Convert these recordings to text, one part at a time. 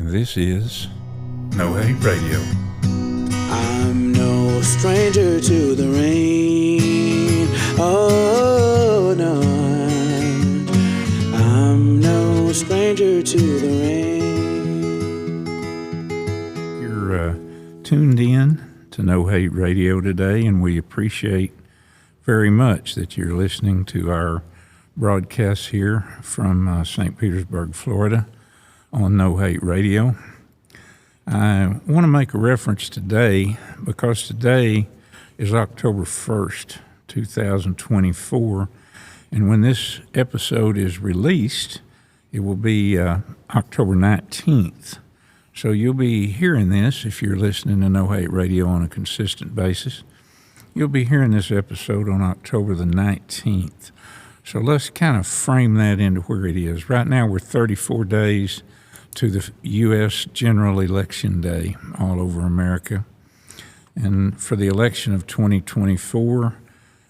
This is No Hate Radio. I'm no stranger to the rain. Oh, no. I'm no stranger to the rain. You're tuned in to No Hate Radio today, and we appreciate very much that you're listening to our broadcasts here from St. Petersburg, Florida on No Hate Radio. I want to make a reference today because today is October 1st, 2024, and when this episode is released, it will be October 19th. So you'll be hearing this if you're listening to No Hate Radio on a consistent basis. You'll be hearing this episode on October the 19th. So let's kind of frame that into where it is. Right now we're 34 days to the U.S. General Election Day all over America. And for the election of 2024,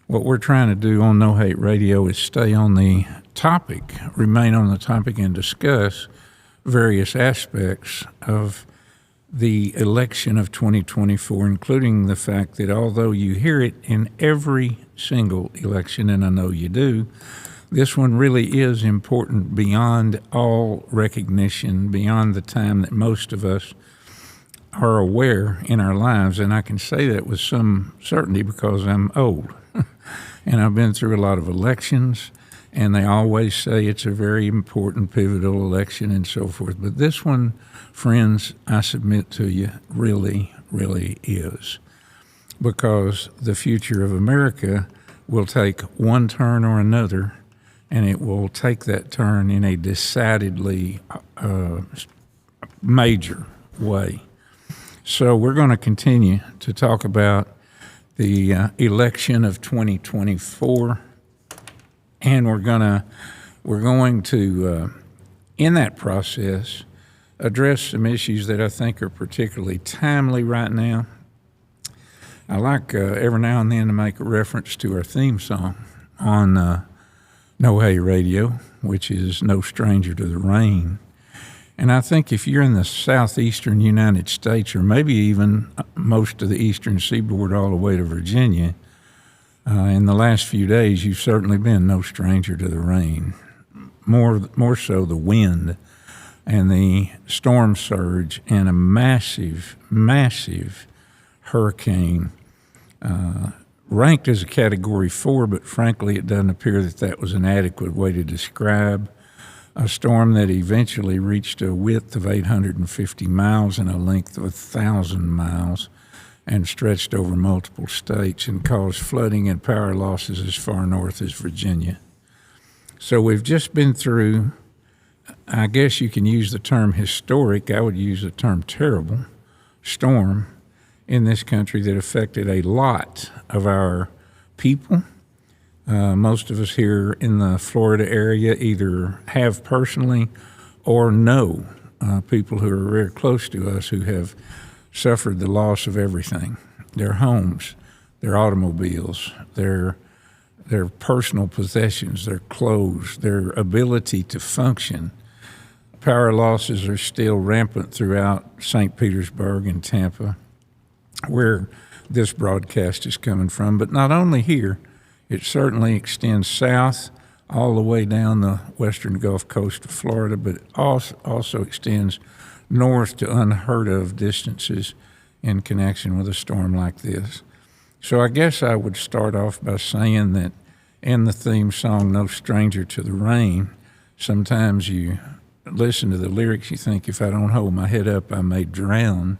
what we're trying to do on No Hate Radio is stay on the topic, remain on the topic, and discuss various aspects of the election of 2024, including the fact that although you hear it in every single election, and I know you do, this one really is important beyond all recognition, beyond the time that most of us are aware in our lives. And I can say that with some certainty because I'm old. And I've been through a lot of elections, and they always say it's a very important, pivotal election and so forth. But this one, friends, I submit to you, really, really is. Because the future of America will take one turn or another, and it will take that turn in a decidedly major way. So we're going to continue to talk about the election of 2024, and we're going to in that process address some issues that I think are particularly timely right now. I like every now and then to make a reference to our theme song on No Hate Radio, which is No Stranger to the Rain. And I think if you're in the southeastern United States, or maybe even most of the eastern seaboard all the way to Virginia, in the last few days, you've certainly been no stranger to the rain. More so the wind and the storm surge and a massive, massive hurricane, ranked as a Category 4, but frankly it doesn't appear that that was an adequate way to describe a storm that eventually reached a width of 850 miles and a length of 1,000 miles and stretched over multiple states and caused flooding and power losses as far north as Virginia. So we've just been through, I guess you can use the term historic, I would use the term terrible, storm in this country that affected a lot of our people. Most of us here in the Florida area either have personally or know people who are very close to us who have suffered the loss of everything, their homes, their automobiles, their personal possessions, their clothes, their ability to function. Power losses are still rampant throughout St. Petersburg and Tampa, where this broadcast is coming from. But not only here, it certainly extends south all the way down the western Gulf Coast of Florida, but it also extends north to unheard of distances in connection with a storm like this. So I guess I would start off by saying that in the theme song, No Stranger to the Rain, sometimes you listen to the lyrics, you think, if I don't hold my head up, I may drown.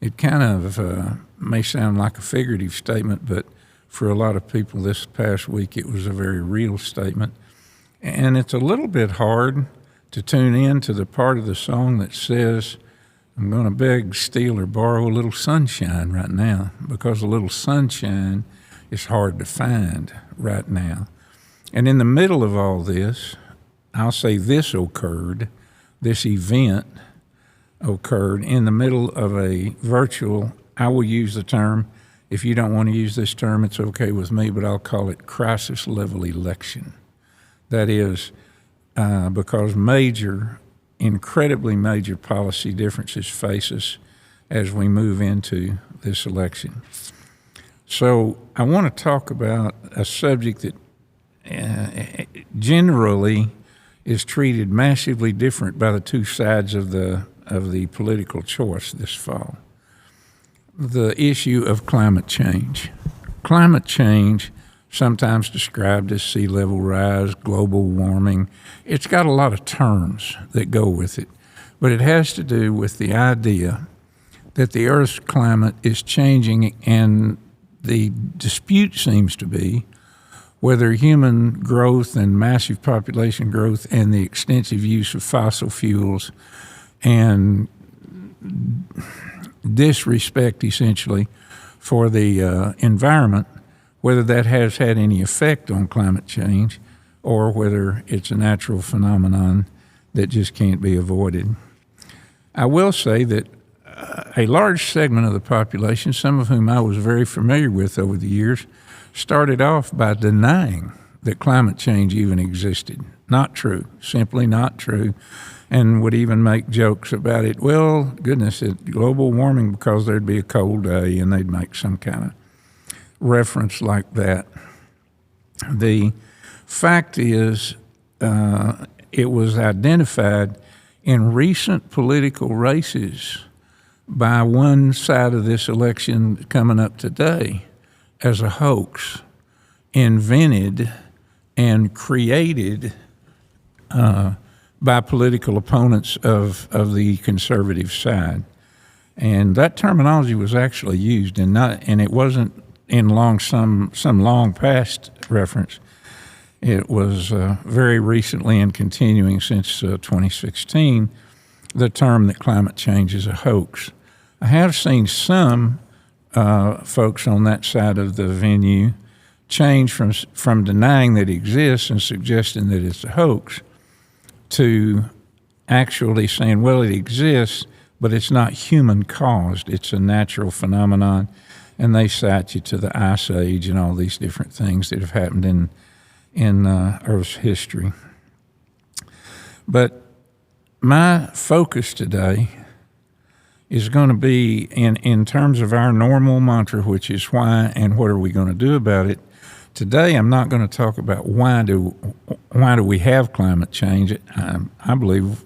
It kind of may sound like a figurative statement, but for a lot of people this past week, it was a very real statement. And it's a little bit hard to tune in to the part of the song that says, I'm going to beg, steal, or borrow a little sunshine right now, because a little sunshine is hard to find right now. And in the middle of all this, I'll say this event occurred in the middle of a virtual, I will use the term, if you don't want to use this term, it's okay with me, but I'll call it crisis level election. That is because major incredibly major policy differences face us as we move into this election. So I want to talk about a subject that generally is treated massively different by the two sides of the political choice this fall. The issue of climate change. Climate change, sometimes described as sea level rise, global warming, it's got a lot of terms that go with it, but it has to do with the idea that the Earth's climate is changing, and the dispute seems to be whether human growth and massive population growth and the extensive use of fossil fuels and disrespect, essentially, for the environment, whether that has had any effect on climate change or whether it's a natural phenomenon that just can't be avoided. I will say that a large segment of the population, some of whom I was very familiar with over the years, started off by denying that climate change even existed. Not true, simply not true, and would even make jokes about it. Well, goodness, it's global warming because there'd be a cold day, and they'd make some kind of reference like that. The fact is, it was identified in recent political races by one side of this election coming up today as a hoax, invented and created by political opponents of the conservative side. And that terminology was actually used, and it wasn't in some long past reference. It was very recently and continuing since 2016, the term that climate change is a hoax. I have seen some folks on that side of the venue change from denying that it exists and suggesting that it's a hoax to actually saying, well, it exists, but it's not human caused. It's a natural phenomenon. And they cite you to the Ice Age and all these different things that have happened in Earth's history. But my focus today is going to be in terms of our normal mantra, which is why and what are we going to do about it. Today, I'm not going to talk about why do we have climate change. I believe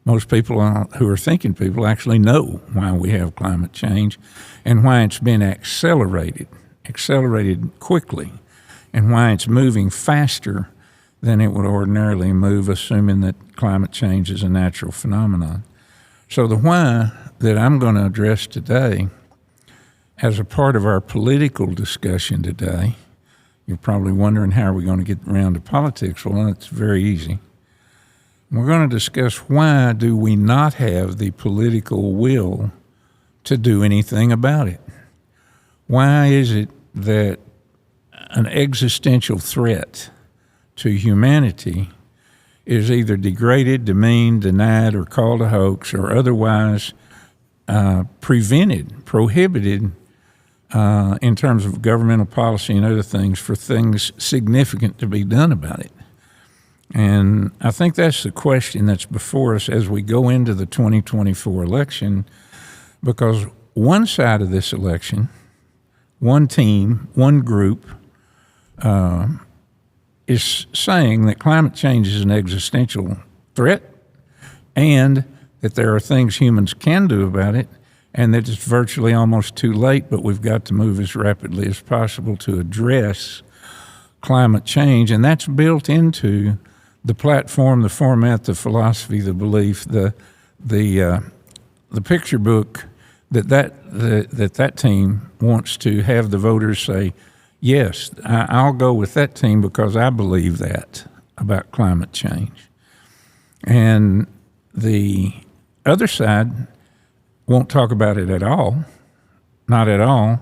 most people who are thinking people actually know why we have climate change and why it's been accelerated quickly, and why it's moving faster than it would ordinarily move, assuming that climate change is a natural phenomenon. So the why that I'm going to address today as a part of our political discussion today, you're probably wondering how are we going to get around to politics. Well, it's very easy. We're going to discuss why do we not have the political will to do anything about it? Why is it that an existential threat to humanity is either degraded, demeaned, denied, or called a hoax, or otherwise prohibited in terms of governmental policy and other things for things significant to be done about it? And I think that's the question that's before us as we go into the 2024 election, because one side of this election, one team, one group, is saying that climate change is an existential threat and that there are things humans can do about it, and that it's virtually almost too late, but we've got to move as rapidly as possible to address climate change. And that's built into the platform, the format, the philosophy, the belief, the picture book that team wants to have the voters say, yes, I'll go with that team because I believe that about climate change. And the other side won't talk about it at all, not at all.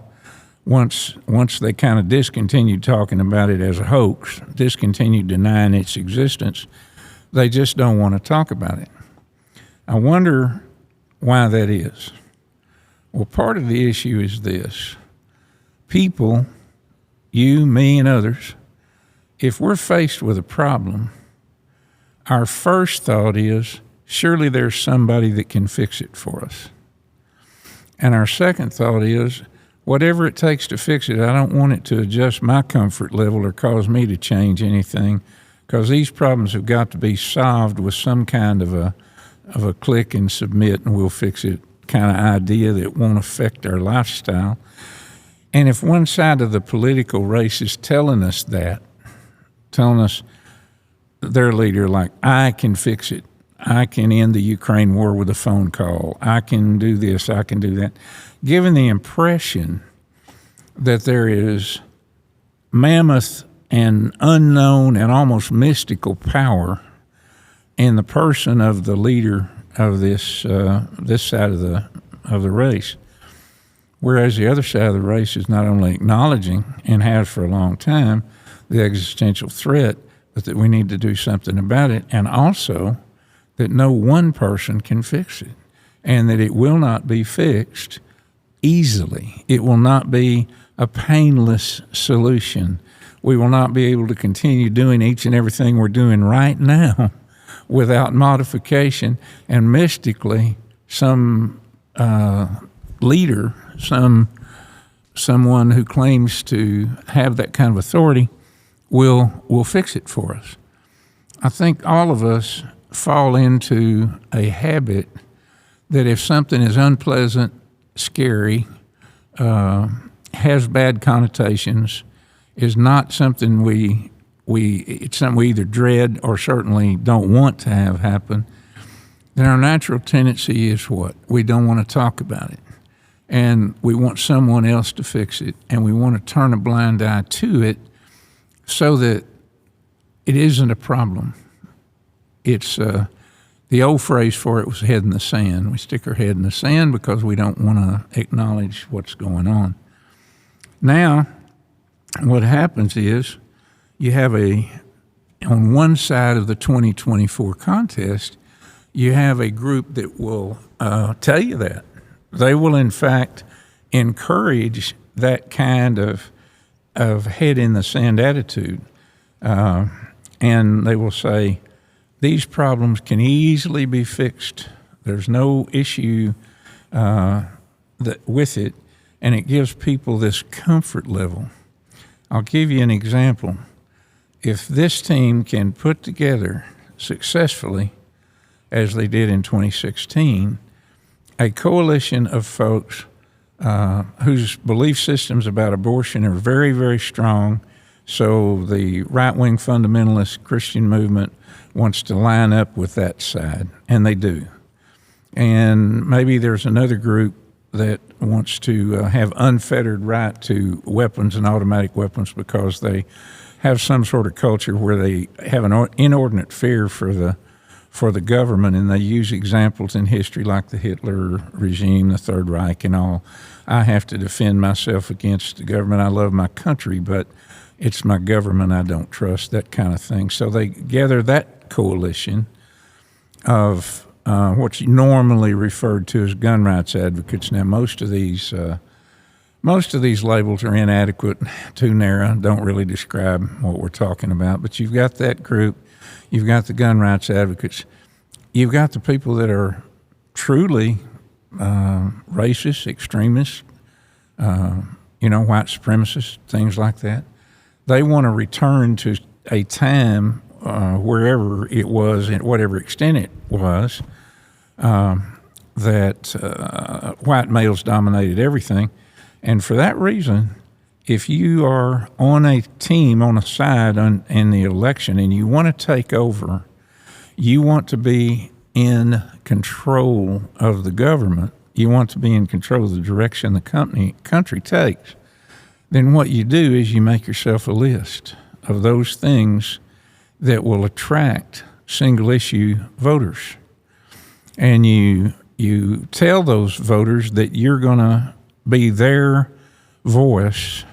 Once they kind of discontinued talking about it as a hoax, discontinued denying its existence, they just don't want to talk about it. I wonder why that is. Well, part of the issue is this. People, you, me, and others, if we're faced with a problem, our first thought is, surely there's somebody that can fix it for us. And our second thought is, whatever it takes to fix it, I don't want it to adjust my comfort level or cause me to change anything, because these problems have got to be solved with some kind of a click and submit and we'll fix it kind of idea that won't affect our lifestyle. And if one side of the political race is telling us that, telling us their leader, like, I can fix it, I can end the Ukraine war with a phone call, I can do this, I can do that, giving the impression that there is mammoth and unknown and almost mystical power in the person of the leader of this side of the race, whereas the other side of the race is not only acknowledging, and has for a long time, the existential threat, but that we need to do something about it, and also that no one person can fix it, and that it will not be fixed easily. It will not be a painless solution. We will not be able to continue doing each and everything we're doing right now without modification, and mystically some leader, someone who claims to have that kind of authority will fix it for us. I think all of us fall into a habit that if something is unpleasant, scary, has bad connotations, is not something it's something we either dread or certainly don't want to have happen, then our natural tendency is what? We don't want to talk about it. And we want someone else to fix it, and we want to turn a blind eye to it so that it isn't a problem. It's the old phrase for it was head in the sand. We stick our head in the sand because we don't want to acknowledge what's going on. Now, what happens is you have on one side of the 2024 contest, you have a group that will tell you that. They will, in fact, encourage that kind of head in the sand attitude. And they will say, these problems can easily be fixed. There's no issue with it, and it gives people this comfort level. I'll give you an example. If this team can put together successfully, as they did in 2016, a coalition of folks whose belief systems about abortion are very, very strong, so the right-wing fundamentalist Christian movement wants to line up with that side, and they do. And maybe there's another group that wants to have unfettered right to weapons and automatic weapons because they have some sort of culture where they have an inordinate fear for the government, and they use examples in history like the Hitler regime, the Third Reich, and all. I have to defend myself against the government. I love my country, but it's my government I don't trust, that kind of thing. So they gather that coalition of what's normally referred to as gun rights advocates. Now, most of these labels are inadequate, too narrow, don't really describe what we're talking about. But you've got that group, you've got the gun rights advocates, you've got the people that are truly racist, extremists, white supremacists, things like that. They want to return to a time wherever it was, and whatever extent it was, that white males dominated everything. And for that reason, if you are on a team, on a side in the election, and you want to take over, you want to be in control of the government, you want to be in control of the direction the country takes, then what you do is you make yourself a list of those things that will attract single-issue voters. And you tell those voters that you're going to be their voice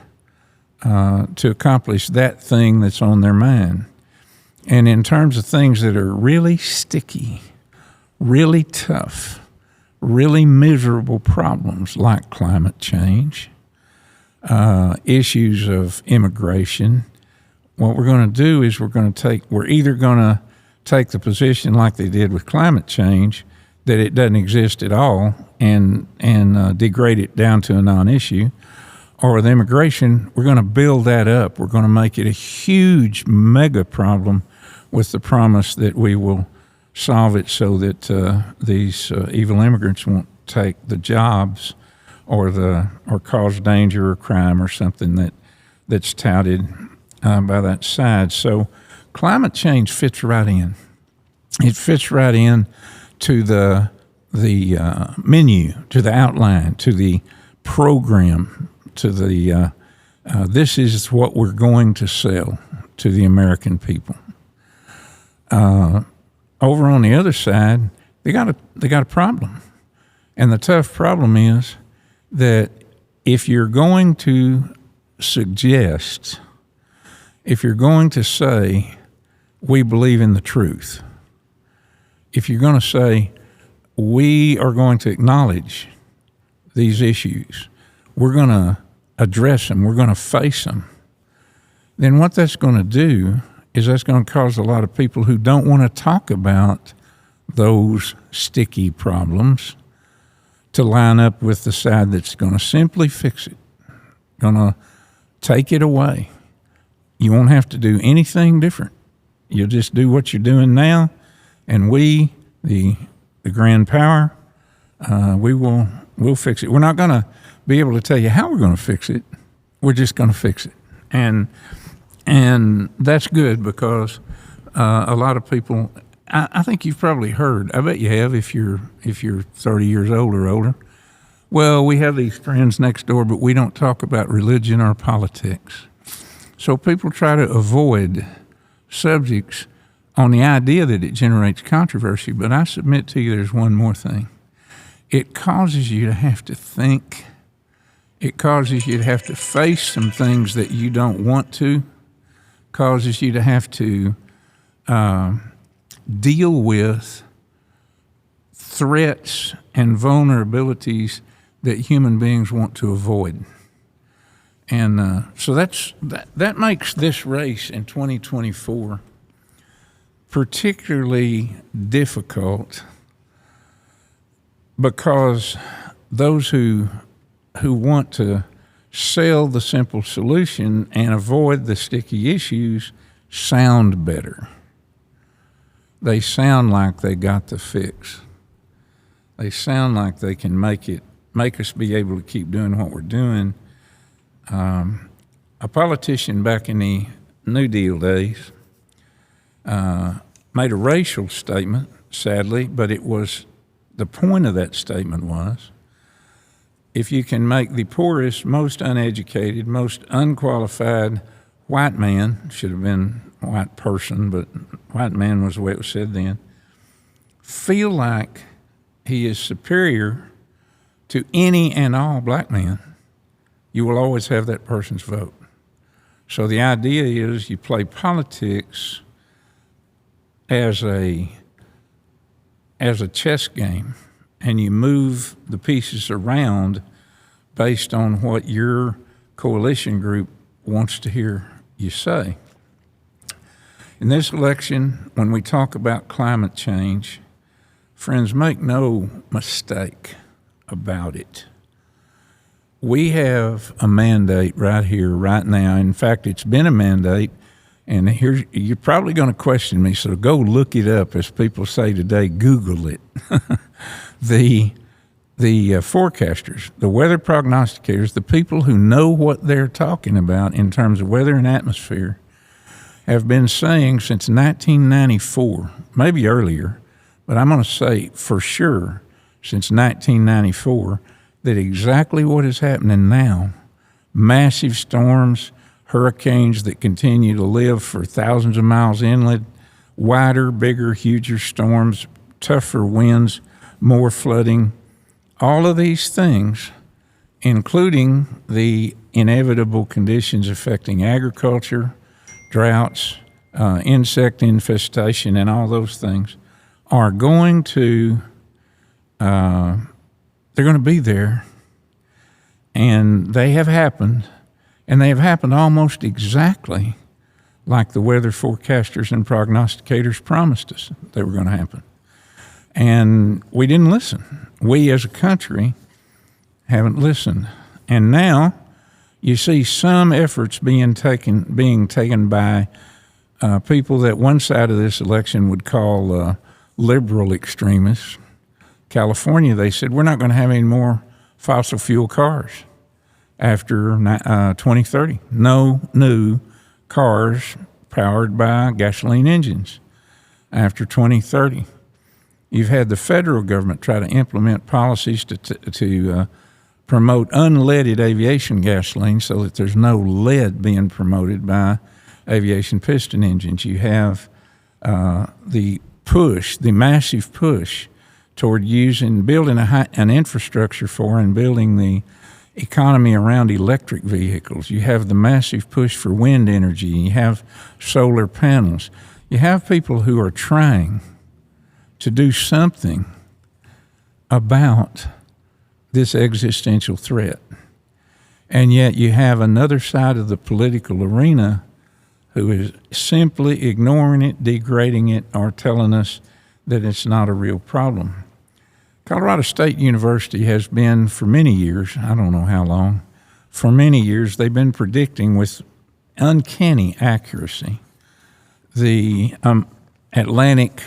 to accomplish that thing that's on their mind. And in terms of things that are really sticky, really tough, really miserable problems like climate change, issues of immigration, what we're going to do is we're either going to take the position like they did with climate change, that it doesn't exist at all, and degrade it down to a non-issue. Or with immigration, we're going to build that up. We're going to make it a huge mega problem with the promise that we will solve it so that these evil immigrants won't take the jobs or cause danger or crime or something that's touted by that side. So climate change fits right in. It fits right in to the menu, to the outline, to the program, to the this is what we're going to sell to the American people. Over on the other side, they got a problem, and the tough problem is that if you're going to suggest, if you're going to say we believe in the truth, if you're going to say we are going to acknowledge these issues, we're going to address them, we're going to face them, then what that's going to do is that's going to cause a lot of people who don't want to talk about those sticky problems to line up with the side that's going to simply fix it, going to take it away. You won't have to do anything different. You'll just do what you're doing now, and we, the grand power, we'll fix it. We're not going to be able to tell you how we're going to fix it. We're just going to fix it. And that's good because a lot of people, I think you've probably heard, I bet you have if you're 30 years old or older, well, we have these friends next door, but we don't talk about religion or politics. So people try to avoid subjects on the idea that it generates controversy, but I submit to you there's one more thing. It causes you to have to think. It causes you to have to face some things that you don't want to, causes you to have to deal with threats and vulnerabilities that human beings want to avoid. And so that makes this race in 2024 particularly difficult because those who want to sell the simple solution and avoid the sticky issues sound better. They sound like they got the fix. They sound like they can make us be able to keep doing what we're doing. A politician back in the New Deal days made a racial statement, sadly, but the point of that statement was, if you can make the poorest, most uneducated, most unqualified white man, should have been white person, but white man was the way it was said then, feel like he is superior to any and all black men, you will always have that person's vote. So the idea is you play politics as a chess game, and you move the pieces around based on what your coalition group wants to hear you say. In this election, when we talk about climate change, friends, make no mistake about it. We have a mandate right here, right now. In fact, it's been a mandate, and you're probably going to question me, so go look it up. As people say today, Google it. The forecasters, the weather prognosticators, the people who know what they're talking about in terms of weather and atmosphere, have been saying since 1994, maybe earlier, but I'm going to say for sure since 1994, that exactly what is happening now, massive storms, hurricanes that continue to live for thousands of miles inland, wider, bigger, huger storms, tougher winds, more flooding, all of these things, including the inevitable conditions affecting agriculture, droughts, insect infestation, and all those things, are going to, they're going to be there, and they have happened, and they have happened almost exactly like the weather forecasters and prognosticators promised us they were going to happen. And we didn't listen. We as a country haven't listened. And now you see some efforts being taken by people that one side of this election would call liberal extremists. California, they said, we're not going to have any more fossil fuel cars after 2030. No new cars powered by gasoline engines after 2030. You've had the federal government try to implement policies to promote unleaded aviation gasoline so that there's no lead being promoted by aviation piston engines. You have the massive push toward building an infrastructure for and building the economy around electric vehicles. You have the massive push for wind energy. You have solar panels. You have people who are trying to do something about this existential threat. And yet you have another side of the political arena who is simply ignoring it, degrading it, or telling us that it's not a real problem. Colorado State University has been for many years, I don't know how long, for many years they've been predicting with uncanny accuracy the Atlantic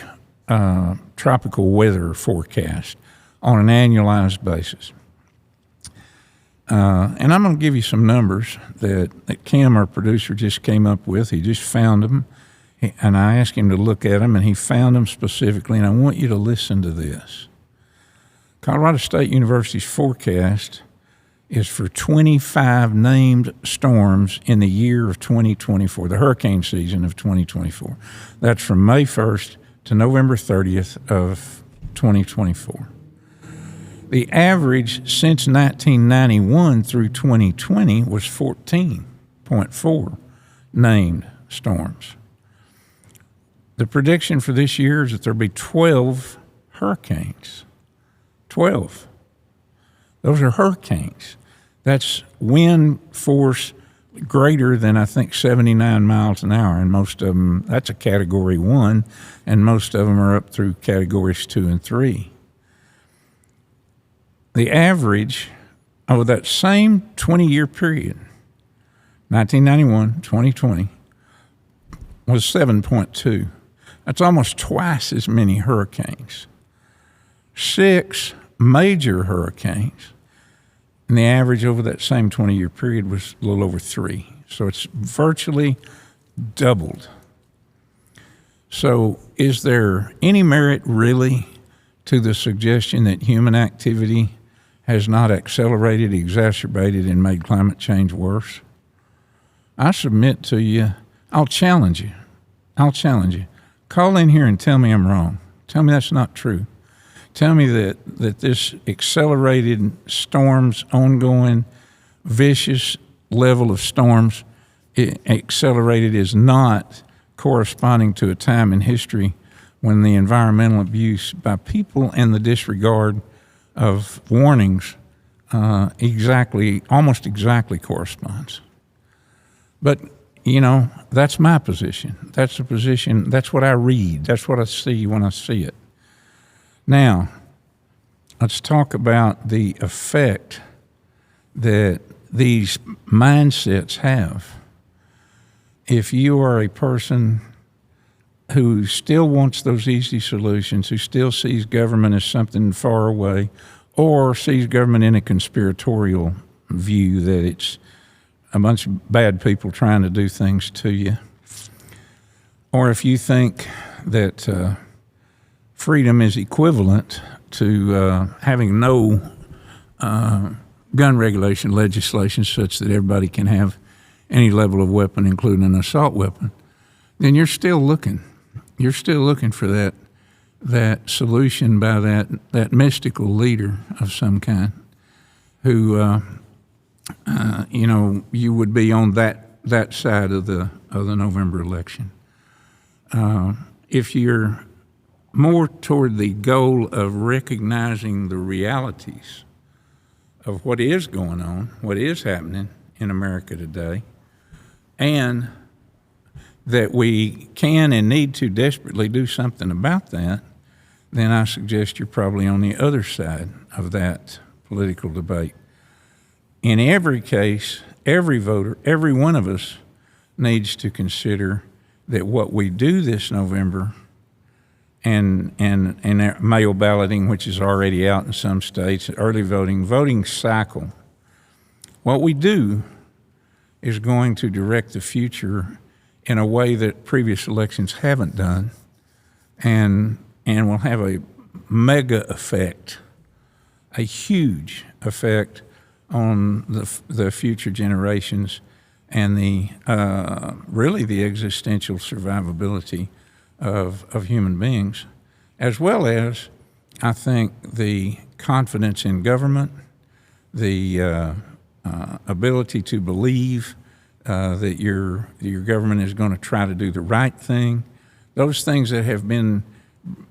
tropical weather forecast on an annualized basis. And I'm going to give you some numbers that Kim, our producer, just came up with. He just found them, and I asked him to look at them, and he found them specifically, and I want you to listen to this. Colorado State University's forecast is for 25 named storms in the year of 2024, the hurricane season of 2024. That's from May 1st to November 30th of 2024. The average since 1991 through 2020 was 14.4 named storms. The prediction for this year is that there'll be 12 hurricanes. 12. Those are hurricanes. That's wind force greater than, I think, 79 miles an hour, and most of them, that's a Category 1, and most of them are up through Categories 2 and 3. The average over that same 20-year period, 1991, 2020, was 7.2. That's almost twice as many hurricanes. 6 major hurricanes, and the average over that same 20-year period was a little over 3. So it's virtually doubled. So is there any merit really to the suggestion that human activity has not accelerated, exacerbated, and made climate change worse? I submit to you, I'll challenge you. Call in here and tell me I'm wrong. Tell me that's not true. Tell me that this accelerated storms, ongoing, vicious level of storms, accelerated is not corresponding to a time in history when the environmental abuse by people and the disregard of warnings almost exactly corresponds. But, that's my position. That's the position, that's what I read. That's what I see when I see it. Now, let's talk about the effect that these mindsets have. If you are a person who still wants those easy solutions, who still sees government as something far away, or sees government in a conspiratorial view that it's a bunch of bad people trying to do things to you, or if you think that freedom is equivalent to having no gun regulation legislation such that everybody can have any level of weapon, including an assault weapon, then you're still looking. You're still looking for that solution by that mystical leader of some kind who, you would be on that side of the November election. If you're more toward the goal of recognizing the realities of what is going on, what is happening in America today, and that we can and need to desperately do something about that, then I suggest you're probably on the other side of that political debate. In every case, every voter, every one of us needs to consider that what we do this November and mail balloting, which is already out in some states, early voting cycle, what we do is going to direct the future in a way that previous elections haven't done, and will have a mega effect, a huge effect on the future generations and really the existential survivability of human beings, as well as, I think, the confidence in government, the ability to believe that your government is going to try to do the right thing. Those things that have been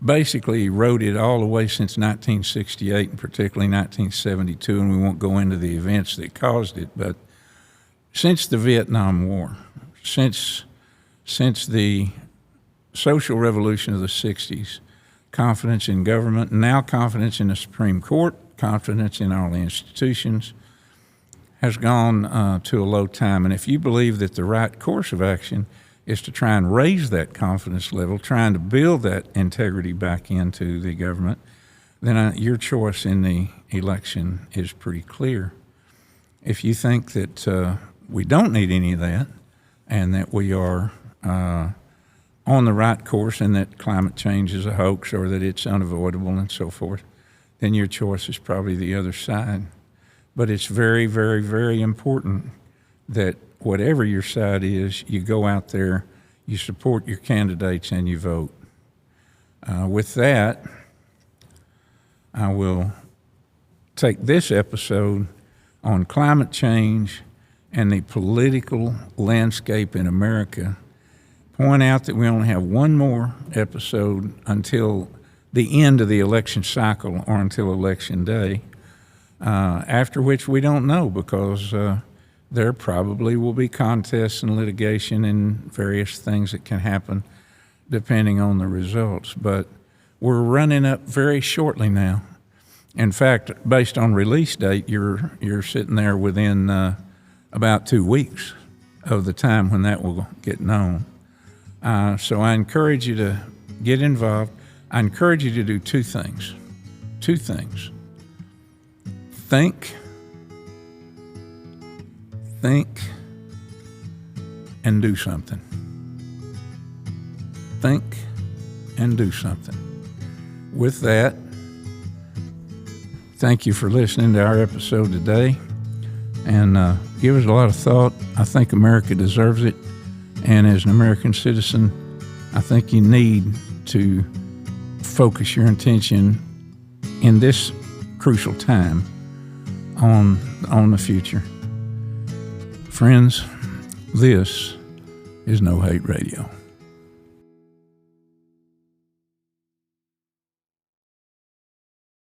basically eroded all the way since 1968, and particularly 1972, and we won't go into the events that caused it, but since the Vietnam War, since the social revolution of the 60s, confidence in government, now confidence in the Supreme Court, confidence in all the institutions, has gone to a low time. And if you believe that the right course of action is to try and raise that confidence level, trying to build that integrity back into the government, then your choice in the election is pretty clear. If you think that we don't need any of that, and that we are on the right course, and that climate change is a hoax, or that it's unavoidable and so forth, then your choice is probably the other side. But it's very, very, very important that whatever your side is, you go out there, you support your candidates, and you vote. With that, I will take this episode on climate change and the political landscape in America, point out that we only have one more episode until the end of the election cycle, or until Election Day, after which we don't know, because there probably will be contests and litigation and various things that can happen depending on the results. But we're running up very shortly now. In fact, based on release date, you're sitting there within about 2 weeks of the time when that will get known. So I encourage you to get involved. I encourage you to do two things. Think, and do something. Think and do something. With that, thank you for listening to our episode today, and give us a lot of thought. I think America deserves it, and as an American citizen, I think you need to focus your attention in this crucial time on the future. Friends, this is No Hate Radio.